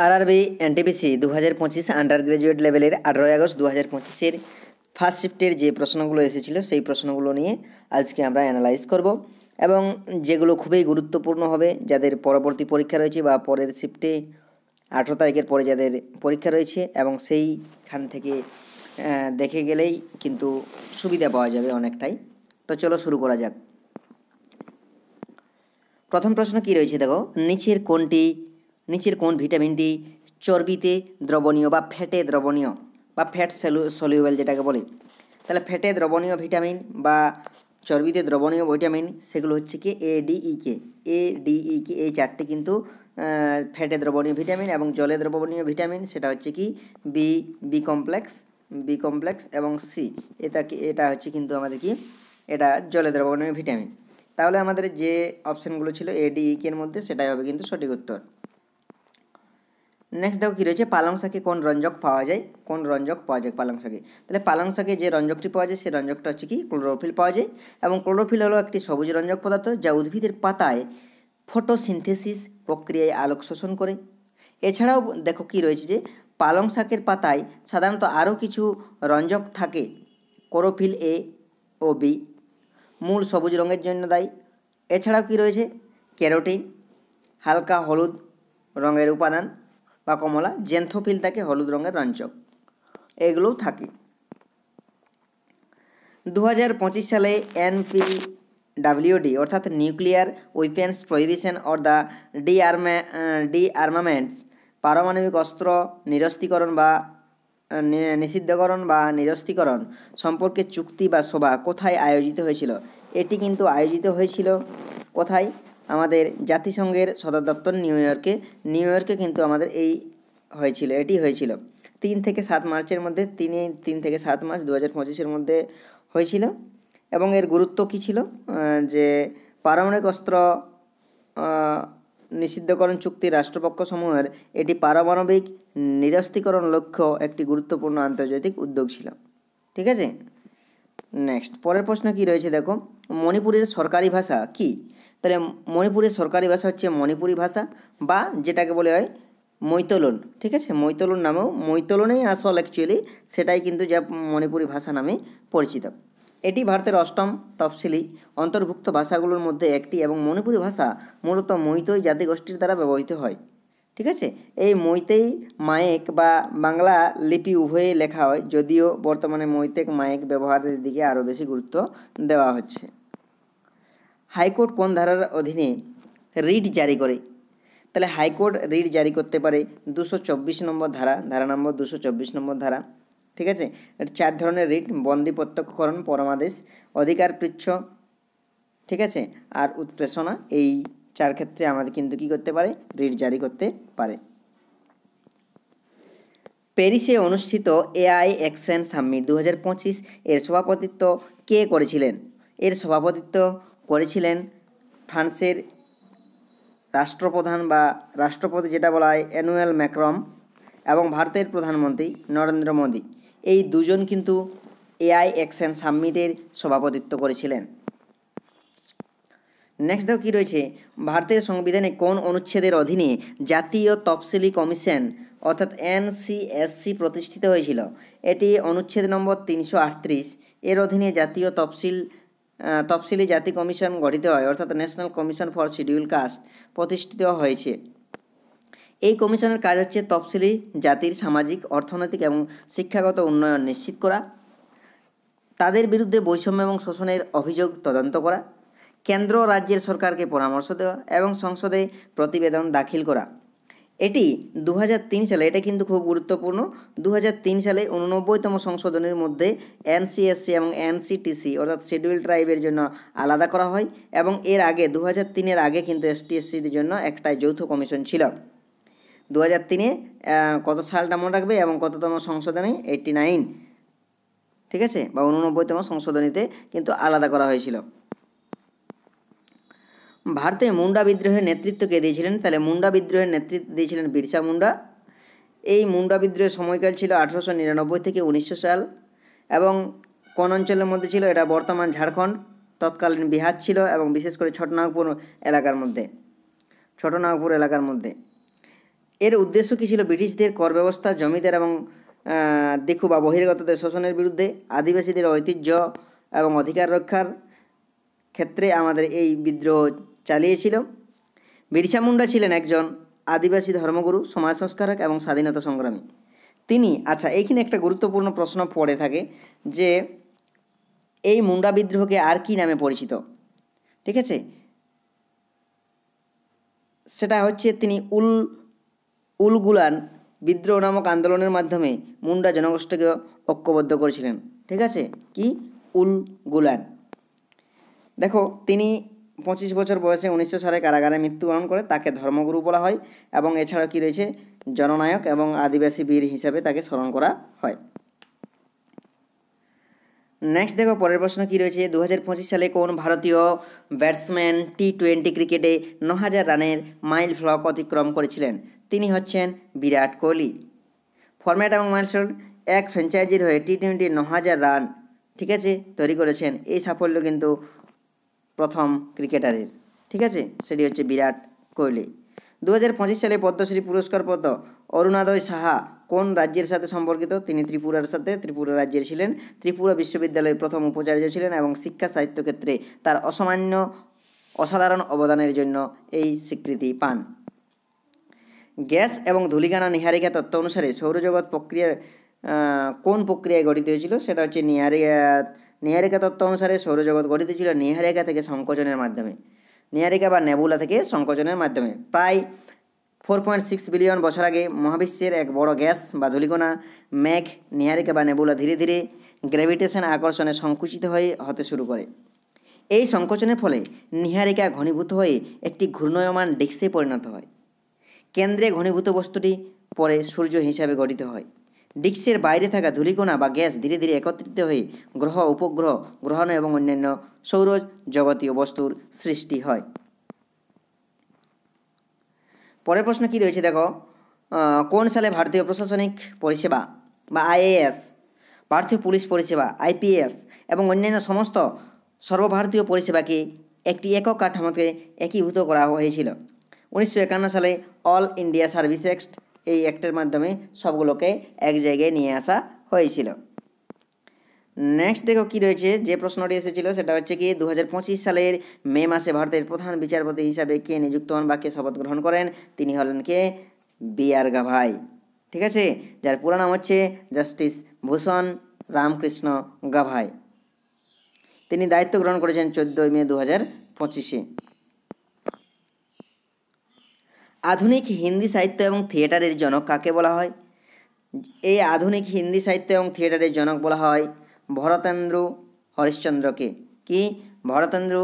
RRB NTPC 2025 under graduate লেভেলের 18 August 2025 first শিফটের যে প্রশ্নগুলো এসেছিল সেই প্রশ্নগুলো নিয়ে আজকে আমরা অ্যানালাইজ করব এবং যেগুলো খুবই গুরুত্বপূর্ণ হবে যাদের পরবর্তী পরীক্ষা রয়েছে বা পরের শিফটে 18 তারিখের পরে যাদের পরীক্ষা রয়েছে এবং সেইখান থেকে দেখে গেলেই কিন্তু সুবিধা পাওয়া যাবে অনেকটাই। তো চলো শুরু করা যাক। প্রথম প্রশ্ন কি রয়েছে দেখো, নিচের কোন ভিটামিনটি চর্বিতে দ্রবণীয় বা ফ্যাটে দ্রবণীয় বা ফ্যাট সলিউবল যেটাকে বলে, তাহলে ফ্যাটে দ্রবণীয় ভিটামিন বা চর্বিতে দ্রবণীয় ভিটামিন সেগুলো হচ্ছে কি এডিইকে এই চারটি কিন্তু ফ্যাটে দ্রবণীয় ভিটামিন এবং জলে দ্রবণীয় ভিটামিন সেটা হচ্ছে কি বি কমপ্লেক্স এবং সি। এটা হচ্ছে কিন্তু আমাদের কি এটা জলে দ্রবণীয় ভিটামিন। তাহলে আমাদের যে অপশানগুলো ছিল এডিইকে এর মধ্যে সেটাই হবে কিন্তু সঠিক উত্তর। নেক্সট দেখো কী রয়েছে, পালং শাকে কোন রঞ্জক পাওয়া যায় পালং শাকে। তাহলে পালং শাকে যে রঞ্জকটি পাওয়া যায় সেই রঞ্জকটা হচ্ছে কি ক্লোরোফিল পাওয়া যায় এবং ক্লোরোফিল হলো একটি সবুজ রঞ্জক পদার্থ যা উদ্ভিদের পাতায় ফটোসিনথেসিস প্রক্রিয়ায় আলোক শোষণ করে। এছাড়াও দেখো কি রয়েছে যে পালং শাকের পাতায় সাধারণত আরও কিছু রঞ্জক থাকে, ক্লোরোফিল এ ও বি মূল সবুজ রঙের জন্য দায়ী। এছাড়াও কি রয়েছে ক্যারোটিন, হালকা হলুদ রঙের উপাদান বা কমলা, জেন্থোফিল থাকে হলুদ রঙের রঞ্জক, এগুলোও থাকে। 2025 সালে এনপিডব্লিউডি অর্থাৎ nuclear weapons prohibition or the disarmaments পারমাণবিক অস্ত্র নিরস্ত্রীকরণ বা নিষিদ্ধকরণ বা নিরস্ত্রীকরণ সম্পর্কে চুক্তি বা সভা কোথায় আয়োজিত হয়েছিল? এটি কিন্তু আয়োজিত হয়েছিল কোথায়? আমাদের জাতিসংঘের সদর দপ্তর নিউ ইয়র্কে কিন্তু আমাদের এটি হয়েছিল 3 থেকে 7 মার্চের মধ্যে। 3 থেকে 7 মার্চ 2025 মধ্যে হয়েছিল এবং এর গুরুত্ব কী ছিল যে পারমাণবিক অস্ত্র নিষিদ্ধকরণ চুক্তির রাষ্ট্রপক্ষ সমূহের এটি পারমাণবিক নিরস্ত্রীকরণ লক্ষ্য একটি গুরুত্বপূর্ণ আন্তর্জাতিক উদ্যোগ ছিল। ঠিক আছে, নেক্সট পরের প্রশ্ন কি রয়েছে দেখো, মণিপুরের সরকারি ভাষা কি? তাহলে মণিপুরের সরকারি ভাষা হচ্ছে মণিপুরি ভাষা বা যেটাকে বলে হয় মৈতলন। ঠিক আছে, মৈতলন নামেও মৈতলনেই আসল অ্যাকচুয়ালি, সেটাই কিন্তু যা মণিপুরি ভাষা নামে পরিচিত। এটি ভারতের 8ম তফসিলি অন্তর্ভুক্ত ভাষাগুলোর মধ্যে একটি এবং মণিপুরি ভাষা মূলত মৈতৈ জাতিগোষ্ঠীর দ্বারা ব্যবহৃত হয়। ঠিক আছে, এই মৈতৈ মায়েক বা বাংলা লিপি উভয়ে লেখা হয়, যদিও বর্তমানে মৈতেক মায়েক ব্যবহারের দিকে আরও বেশি গুরুত্ব দেওয়া হচ্ছে। হাইকোর্ট কোন ধারার অধীনে রিট জারি করে? তাহলে হাইকোর্ট রিট জারি করতে পারে 224 নম্বর ধারা নম্বর 224 নম্বর ধারা। ঠিক আছে, 4 ধরনের রিট: বন্দি, প্রত্যক্ষকরণ, পরমাদেশ, অধিকার পৃচ্ছ, ঠিক আছে, আর উৎপ্রেষণা। এই 4 ক্ষেত্রে আমাদের কিন্তু কী করতে পারে? রিট জারি করতে পারে। প্যারিসে অনুষ্ঠিত এআই অ্যাকশন সামিট 2025 এর সভাপতিত্ব কে করেছিলেন? এর সভাপতিত্ব করেছিলেন ফ্রান্সের রাষ্ট্রপ্রধান বা রাষ্ট্রপতি যেটা বলা হয় এনুয়েল ম্যাক্রন এবং ভারতের প্রধানমন্ত্রী নরেন্দ্র মোদী। এই দুজন কিন্তু এআই অ্যাকশন সামিটের সভাপতিত্ব করেছিলেন। নেক্সট দেখো কী রয়েছে, ভারতের সংবিধানে কোন অনুচ্ছেদের অধীনে জাতীয় তফসিলি কমিশন অর্থাৎ এনসিএসসি প্রতিষ্ঠিত হয়েছিল? এটি অনুচ্ছেদ নম্বর 338 এর অধীনে জাতীয় তফসিলি জাতি কমিশন গঠিত হয় অর্থাৎ national commission for schedule caste প্রতিষ্ঠিত হয়েছে। এই কমিশনের কাজ হচ্ছে তফসিলি জাতির সামাজিক, অর্থনৈতিক এবং শিক্ষাগত উন্নয়ন নিশ্চিত করা, তাদের বিরুদ্ধে বৈষম্য এবং শোষণের অভিযোগ তদন্ত করা, কেন্দ্র ও রাজ্যের সরকারকে পরামর্শ দেওয়া এবং সংসদে প্রতিবেদন দাখিল করা। এটি 2003 সালে, এটা কিন্তু খুব গুরুত্বপূর্ণ, 2003 সালে 89তম সংশোধনের মধ্যে এনসিএসসি এবং এনসিটিসি অর্থাৎ শিডিউল ট্রাইবের জন্য আলাদা করা হয় এবং এর আগে 2003-এর আগে কিন্তু এসটি/এসসির জন্য একটাই যৌথ কমিশন ছিল। 2003-এ কত সালটা মনে রাখবে এবং কততম সংশোধনী? 89, ঠিক আছে, বা 89তম সংশোধনীতে কিন্তু আলাদা করা হয়েছিল। ভারতে মুন্ডা বিদ্রোহের নেতৃত্ব কে দিয়েছিলেন? তাহলে মুন্ডা বিদ্রোহের নেতৃত্ব দিয়েছিলেন বিরসা মুন্ডা। এই মুন্ডা বিদ্রোহের সময়কাল ছিল 1899 থেকে 1900 সাল এবং কোন অঞ্চলের মধ্যে ছিল? এটা বর্তমান ঝাড়খণ্ড, তৎকালীন বিহার ছিল এবং বিশেষ করে ছোটনাগপুর এলাকার মধ্যে। এর উদ্দেশ্য কী ছিল? ব্রিটিশদের কর ব্যবস্থা, জমিদার এবং দেখু বা বহিরাগতদের শোষণের বিরুদ্ধে, আদিবাসীদের ঐতিহ্য এবং অধিকার রক্ষার ক্ষেত্রে আমাদের এই বিদ্রোহ চালিয়েছিল। বিরসা মুন্ডা ছিলেন একজন আদিবাসী ধর্মগুরু, সমাজ সংস্কারক এবং স্বাধীনতা সংগ্রামী। তিনি, আচ্ছা এইখানে একটা গুরুত্বপূর্ণ প্রশ্ন পড়ে থাকে যে এই মুন্ডা বিদ্রোহকে আর কি নামে পরিচিত? ঠিক আছে, সেটা হচ্ছে তিনি উলগুলান বিদ্রোহ নামক আন্দোলনের মাধ্যমে মুন্ডা জনগোষ্ঠীকে ঐক্যবদ্ধ করেছিলেন। ঠিক আছে, কি উলগুলান। দেখো, তিনি 25 বছর বয়সে 1900 সালে কারাগারে মৃত্যুবরণ করে। তাকে ধর্মগুরু বলা হয় এবং এছাড়াও কি রয়েছে, জননায়ক এবং আদিবাসী বীর হিসাবে তাকে স্মরণ করা হয়। নেক্সট দেখো, পরের প্রশ্ন কী রয়েছে, 2025 সালে কোন ভারতীয় ব্যাটসম্যান T20 ক্রিকেটে 9000 রানের মাইল ফলক অতিক্রম করেছিলেন? তিনি হচ্ছেন বিরাট কোহলি। ফরম্যাট এবং মাইলস্টোন, এক ফ্র্যাঞ্চাইজির হয়ে T20 9000 রান, ঠিক আছে, তৈরি করেছেন। এই সাফল্য কিন্তু প্রথম ক্রিকেটারের, ঠিক আছে, সেটি হচ্ছে বিরাট কোহলি। 2025 সালে পদ্মশ্রী পুরস্কার প্রাপ্ত অরুণোদয় সাহা কোন রাজ্যের সাথে সম্পর্কিত? তিনি ত্রিপুরা রাজ্যের ছিলেন। ত্রিপুরা বিশ্ববিদ্যালয়ের প্রথম উপাচার্য ছিলেন এবং শিক্ষা সাহিত্য ক্ষেত্রে তার অসাধারণ অবদানের জন্য এই স্বীকৃতি পান। গ্যাস এবং ধূলিকণা নীহারিকা তত্ত্ব অনুসারে সৌরজগৎ কোন প্রক্রিয়ায় গঠিত হয়েছিল? সেটা হচ্ছে নীহারিকা তত্ত্ব অনুসারে সৌরজগৎ গঠিত ছিল নীহারিকা থেকে সংকোচনের মাধ্যমে। নীহারিকা বা নেবুলা থেকে সংকোচনের মাধ্যমে। প্রায় 4.6 বিলিয়ন বছর আগে মহাবিশ্বের এক বড় গ্যাস বা ধূলিকণা মেঘ, নীহারিকা বা নেবুলা ধীরে ধীরে গ্র্যাভিটেশন আকর্ষণে সংকুচিত হতে শুরু করে। এই সংকোচনের ফলে নীহারিকা ঘনীভূত হয়ে একটি ঘূর্ণায়মান ডিস্কে পরিণত হয়। কেন্দ্রে ঘনীভূত বস্তুটি পরে সূর্য হিসাবে গঠিত হয়। ডিস্কের বাইরে থাকা ধূলিকণা বা গ্যাস ধীরে ধীরে একত্রিত হয়ে গ্রহ, উপগ্রহ, গ্রহাণু এবং অন্যান্য সৌরজগতীয় বস্তুর সৃষ্টি হয়। পরের প্রশ্ন কী রয়েছে দেখো, কোন সালে ভারতীয় প্রশাসনিক পরিষেবা বা IAS, ভারতীয় পুলিশ পরিষেবা IPS এবং অন্যান্য সমস্ত সর্বভারতীয় পরিষেবাকে একটি একক কাঠামোতে একীভূত করা হয়েছিল? 1951 সালে অল ইন্ডিয়া সার্ভিস অ্যাক্ট, এই অ্যাক্টের মাধ্যমে সবগুলোকে এক জায়গায় নিয়ে আসা হয়েছিল। নেক্সট দেখো কী রয়েছে, যে প্রশ্নটি এসেছিল সেটা হচ্ছে কি 2025 সালের মে মাসে ভারতের প্রধান বিচারপতি হিসাবে কে নিযুক্ত হন বা কে শপথ গ্রহণ করেন? তিনি হলেন কে? BR গাভাই, ঠিক আছে, যার পুরো নাম হচ্ছে জাস্টিস ভূষণ রামকৃষ্ণ গাভাই। তিনি দায়িত্ব গ্রহণ করেছেন 14 মে 2025-এ। আধুনিক হিন্দি সাহিত্য এবং থিয়েটারের জনক কাকে বলা হয়? এই আধুনিক হিন্দি সাহিত্য এবং থিয়েটারের জনক বলা হয় ভরতেন্দ্র হরিশ্চন্দ্রকে। কি? ভরতেন্দ্র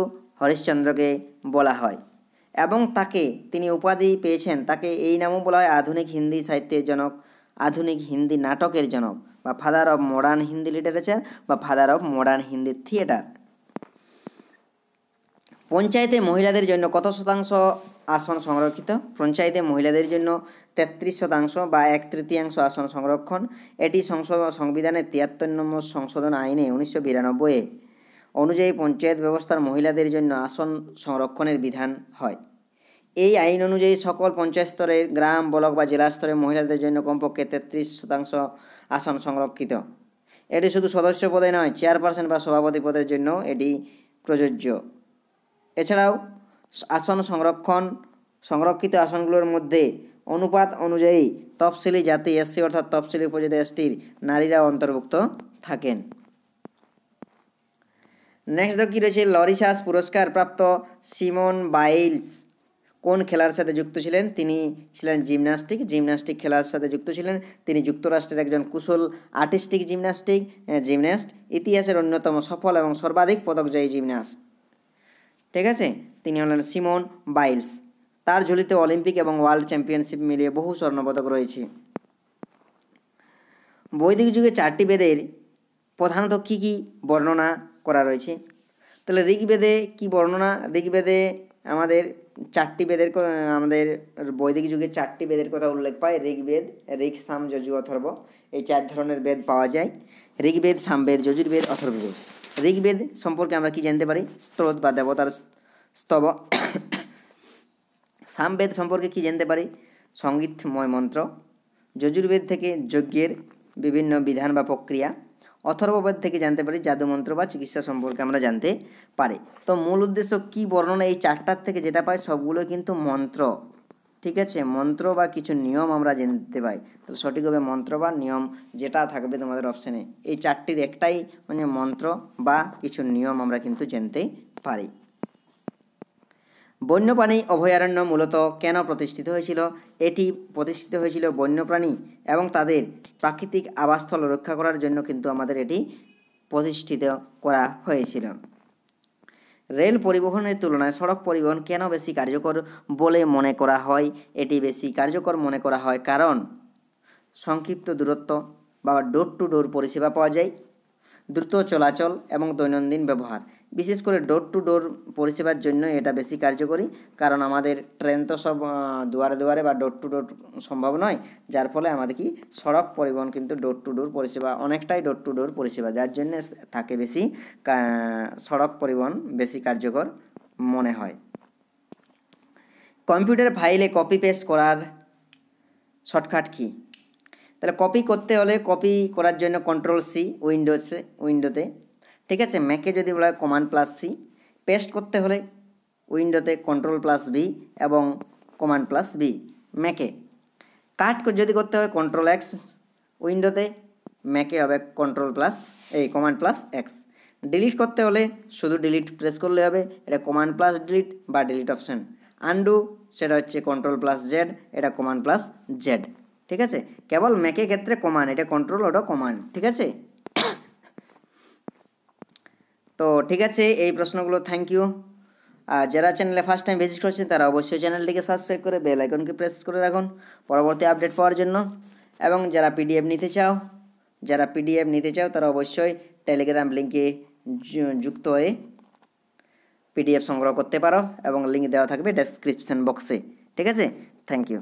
হরিশ্চন্দ্রকে বলা হয় এবং তাকে তিনি উপাধি পেয়েছেন, তাকে এই নামও বলা হয় আধুনিক হিন্দি সাহিত্যের জনক, আধুনিক হিন্দি নাটকের জনক বা father of modern Hindi literature বা father of modern Hindi theatre. পঞ্চায়েতে মহিলাদের জন্য কত শতাংশ আসন সংরক্ষিত? পঞ্চায়েতে মহিলাদের জন্য 33% বা 1/3 আসন সংরক্ষণ। এটি সংবিধানের 73 নম্বর সংশোধন আইনে 1992 অনুযায়ী পঞ্চায়েত ব্যবস্থার মহিলাদের জন্য আসন সংরক্ষণের বিধান হয়। এই আইন অনুযায়ী সকল পঞ্চায়েত স্তরের, গ্রাম, ব্লক বা জেলা স্তরে মহিলাদের জন্য কমপক্ষে 33% আসন সংরক্ষিত। এটি শুধু সদস্য পদে নয়, চেয়ারপারসন বা সভাপতি পদের জন্য এটি প্রযোজ্য। এছাড়াও আসন সংরক্ষিত আসনগুলোর মধ্যে অনুপাত অনুযায়ী তফসিলি জাতি SC অর্থাৎ তফসিলি উপজাতি STর নারীরা অন্তর্ভুক্ত থাকেন। নেক্সট কী রয়েছে, লরিসাস পুরস্কার প্রাপ্ত সিমন বাইলস কোন খেলার সাথে যুক্ত ছিলেন? তিনি ছিলেন জিমন্যাস্টিক খেলার সাথে যুক্ত ছিলেন। তিনি যুক্তরাষ্ট্রের একজন কুশল আর্টিস্টিক জিমন্যাস্ট, ইতিহাসের অন্যতম সফল এবং সর্বাধিক পদকজয়ী জিমন্যাস্ট, ঠিক আছে, তিনি হলেন সিমন বাইলস। তার ঝুলিতে অলিম্পিক এবং ওয়ার্ল্ড চ্যাম্পিয়নশিপ মিলিয়ে বহু স্বর্ণপদক রয়েছে। বৈদিক যুগে 4টি বেদের প্রধানত কী কী বর্ণনা করা রয়েছে? তাহলে ঋগ্বেদে কি বর্ণনা? ঋগ্বেদে আমাদের 4টি বেদের, আমাদের বৈদিক যুগে 4টি বেদের কথা উল্লেখ পায়। ঋগ্বেদ, ঋক, সাম, যজু, অথর্ব, এই 4 ধরনের বেদ পাওয়া যায়। ঋগ্বেদ, সামবেদ, যজুর্বেদ, অথর্ববেদ। ঋগ্বেদ সম্পর্কে আমরা কি জানতে পারি? স্তোত্র বা দেবতার স্তব। সামবেদ সম্পর্কে কি জানতে পারি? সঙ্গীতময় মন্ত্র, যজুর্বেদ থেকে যজ্ঞের বিভিন্ন বিধান বা প্রক্রিয়া, অথর্ববেদ থেকে জানতে পারি জাদু মন্ত্র বা চিকিৎসা সম্পর্কে আমরা জানতে পারি। তো মূল উদ্দেশ্য কি বর্ণনা, এই চারটার থেকে যেটা পাই সবগুলো কিন্তু মন্ত্র, ঠিক আছে, মন্ত্র বা কিছু নিয়ম আমরা জানতে পাই। তো সঠিক হবে মন্ত্র বা নিয়ম, যেটা থাকবে তোমাদের অপশানে এই চারটির একটাই মানে মন্ত্র বা কিছু নিয়ম আমরা কিন্তু জানতে পারি। বন্যপ্রাণী অভয়ারণ্য মূলত কেন প্রতিষ্ঠিত হয়েছিল? এটি প্রতিষ্ঠিত হয়েছিল বন্যপ্রাণী এবং তাদের প্রাকৃতিক আবাসস্থল রক্ষা করার জন্য কিন্তু আমাদের এটি প্রতিষ্ঠিত করা হয়েছিল। রেল পরিবহনের তুলনায় সড়ক পরিবহন কেন বেশি কার্যকর বলে মনে করা হয়? এটি বেশি কার্যকর মনে করা হয় কারণ সংক্ষিপ্ত দূরত্ব বা ডোর টু ডোর পরিষেবা পাওয়া যায়, দ্রুত চলাচল এবং দৈনন্দিন ব্যবহার। বিশেষ করে ডোর টু ডোর পরিষেবার জন্য এটা বেশি কার্যকরী, কারণ আমাদের ট্রেন তো সব দুয়ারে দুয়ারে বা ডোর টু ডোর সম্ভব নয়, যার ফলে আমাদের কি সড়ক পরিবহন কিন্তু ডোর টু ডোর পরিষেবা, অনেকটাই ডোর টু ডোর পরিষেবা, যার জন্য থাকে বেশি সড়ক পরিবহন বেশি কার্যকর মনে হয়। কম্পিউটার ফাইলে কপি পেস্ট করার শর্টকাট কী? তাহলে কপি করতে হলে কপি করার জন্য Ctrl+C উইন্ডোতে, ঠিক আছে। ম্যাকে যদি বলা হয় Command+C, পেস্ট করতে হলে উইন্ডোতে Ctrl+V এবং Command+V ম্যাকে। কাট যদি করতে হয় Ctrl+X উইন্ডোতে, ম্যাকে হবে Command+X। ডিলিট করতে হলে শুধু ডিলিট প্রেস করলে হবে, এটা Command+ডিলিট বা ডিলিট অপশান। আনডু সেটা হচ্ছে Ctrl+Z, এটা Command+Z, ঠিক আছে। কেবল ম্যাকের ক্ষেত্রে কমান্ড, এটা কন্ট্রোল, ওটা কমান্ড, ঠিক আছে। তো ঠিক আছে, এই প্রশ্নগুলো থ্যাংক ইউ। আর যারা চ্যানেলে ফার্স্ট টাইম ভিজিট করছেন তারা অবশ্যই চ্যানেলটিকে সাবস্ক্রাইব করে বেল আইকনকে প্রেস করে রাখুন পরবর্তী আপডেট পাওয়ার জন্য। এবং যারা পিডিএফ নিতে চাও তারা অবশ্যই টেলিগ্রাম লিঙ্কে যুক্ত হয়ে পিডিএফ সংগ্রহ করতে পারো এবং লিঙ্ক দেওয়া থাকবে ডেসক্রিপশন বক্সে, ঠিক আছে। Thank you.